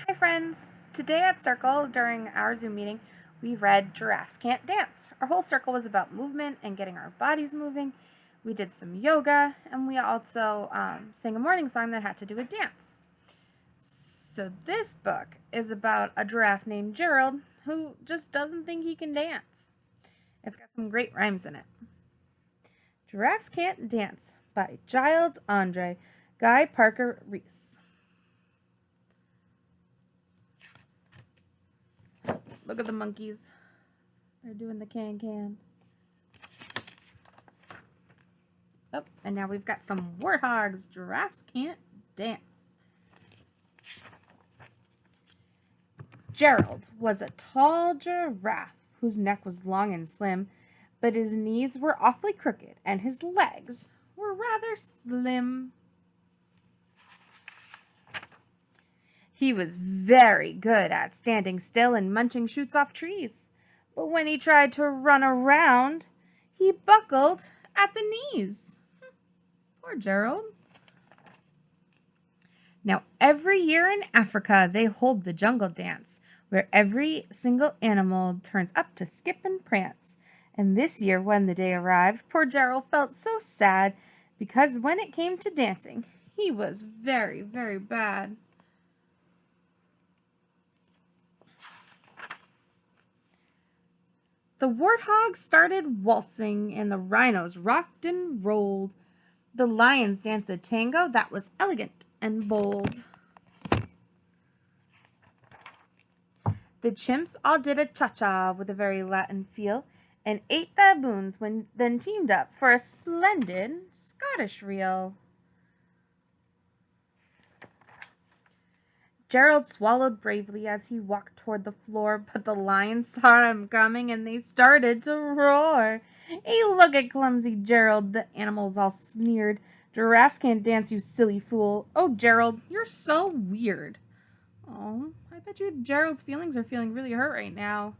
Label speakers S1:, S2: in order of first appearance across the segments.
S1: Hi friends! Today at Circle, during our Zoom meeting, we read Giraffes Can't Dance. Our whole circle was about movement and getting our bodies moving. We did some yoga, and we also sang a morning song that had to do with dance. So this book is about a giraffe named Gerald who just doesn't think he can dance. It's got some great rhymes in it. Giraffes Can't Dance by Giles Andre, Guy Parker Reese. Look at the monkeys. They're doing the can-can. Oh, and now we've got some warthogs. Giraffes can't dance. Gerald was a tall giraffe whose neck was long and slim, but his knees were awfully crooked and his legs were rather slim. He was very good at standing still and munching shoots off trees, but when he tried to run around, he buckled at the knees. Poor Gerald. Now, every year in Africa, they hold the jungle dance, where every single animal turns up to skip and prance. And this year, when the day arrived, poor Gerald felt so sad, because when it came to dancing, he was very, very bad. The warthogs started waltzing, and the rhinos rocked and rolled. The lions danced a tango that was elegant and bold. The chimps all did a cha-cha with a very Latin feel, and 8 baboons then teamed up for a splendid Scottish reel. Gerald swallowed bravely as he walked toward the floor, but the lions saw him coming and they started to roar. Hey, look at clumsy Gerald, the animals all sneered. Giraffes can't dance, you silly fool. Oh, Gerald, you're so weird. Oh, I bet you Gerald's feelings are feeling really hurt right now.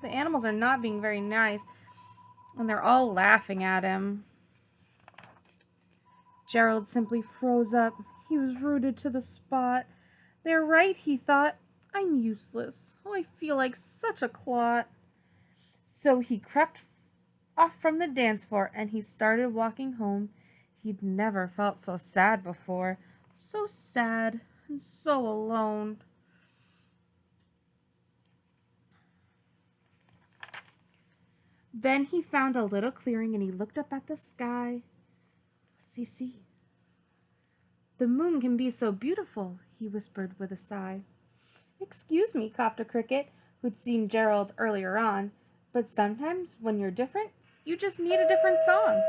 S1: The animals are not being very nice, and they're all laughing at him. Gerald simply froze up. He was rooted to the spot. They're right, he thought. I'm useless. Oh, I feel like such a clot. So he crept off from the dance floor and he started walking home. He'd never felt so sad before. So sad and so alone. Then he found a little clearing and he looked up at the sky. What does he see? The moon can be so beautiful, he whispered with a sigh. Excuse me, coughed a cricket, who'd seen Gerald earlier on, but sometimes when you're different, you just need a different song.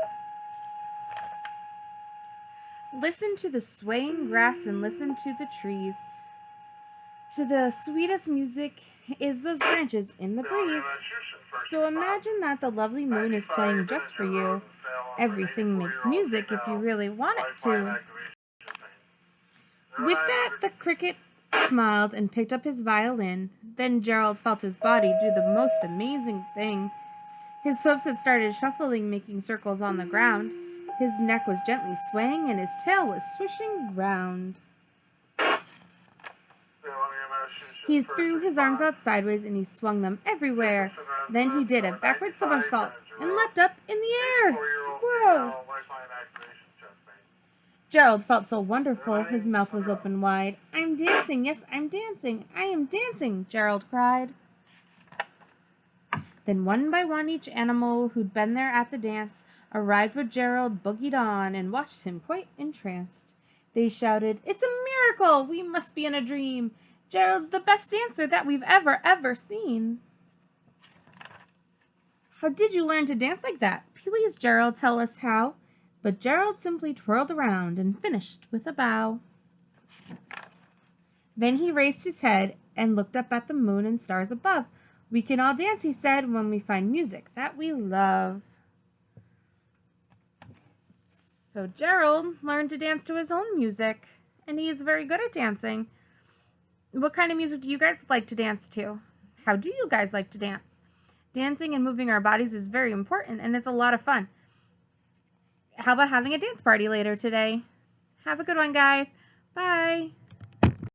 S1: Listen to the swaying grass and listen to the trees. To the sweetest music is those branches in the breeze. So imagine that the lovely moon is playing just for you. Everything makes music if you really want it to. With that, the cricket smiled and picked up his violin. Then Gerald felt his body do the most amazing thing. His hoofs had started shuffling, making circles on the ground. His neck was gently swaying and his tail was swishing round. He threw his arms out sideways and he swung them everywhere. Then he did a backward somersault and leapt up in the air. Whoa! Gerald felt so wonderful, his mouth was open wide. I'm dancing, yes, I'm dancing, I am dancing, Gerald cried. Then one by one each animal who'd been there at the dance arrived with Gerald, boogied on, and watched him quite entranced. They shouted, It's a miracle! We must be in a dream! Gerald's the best dancer that we've ever seen. How did you learn to dance like that? Please, Gerald, tell us how. But Gerald simply twirled around and finished with a bow. Then he raised his head and looked up at the moon and stars above. We can all dance, he said, when we find music that we love. So Gerald learned to dance to his own music, and he is very good at dancing. What kind of music do you guys like to dance to? How do you guys like to dance? Dancing and moving our bodies is very important, and it's a lot of fun. How about having a dance party later today? Have a good one, guys. Bye.